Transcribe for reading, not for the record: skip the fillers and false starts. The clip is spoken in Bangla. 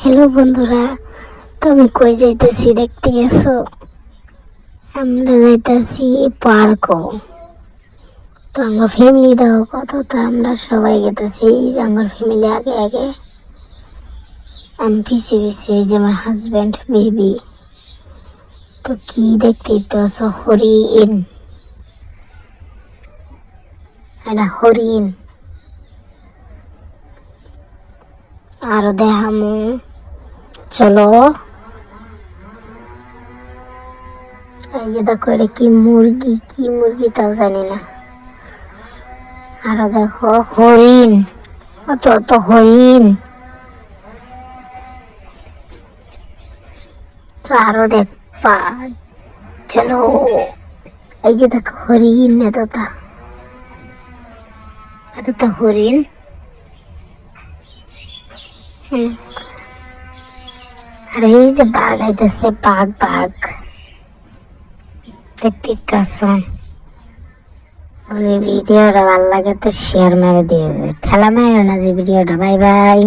হ্যালো বন্ধুরা, তো আমি কই যাইতেছি দেখতে গেছো? আমরা যাইতেছি পার্কও। তো আমার ফ্যামিলি দাও কত, তো আমরা সবাই গেতেছি। এই যে আমার ফ্যামিলি আগে আগে, আমি পিছিয়ে পিছিয়ে, এই যে আমার হাজব্যান্ড বেবি। তো কি দেখতে তো হরিণ, এটা হরিণ। আরো দেখামু, চলো। এই যে দেখো, এটা কি মুরগি তাও জানি না। আরো দেখো হরিণ, অত অত হরিণ। তো আরো দেখবা, চলো। এই যে দেখো হরিণ, এতটা হরিণ। আর এই যে বাঘ আইতেছে, বাঘ দেখতে পাচ্ছ। ভিডিওটা ভালো লাগে তো শেয়ার মেরে দিয়ে ঠেলা মেরে না যে ভিডিওটা। Bye bye.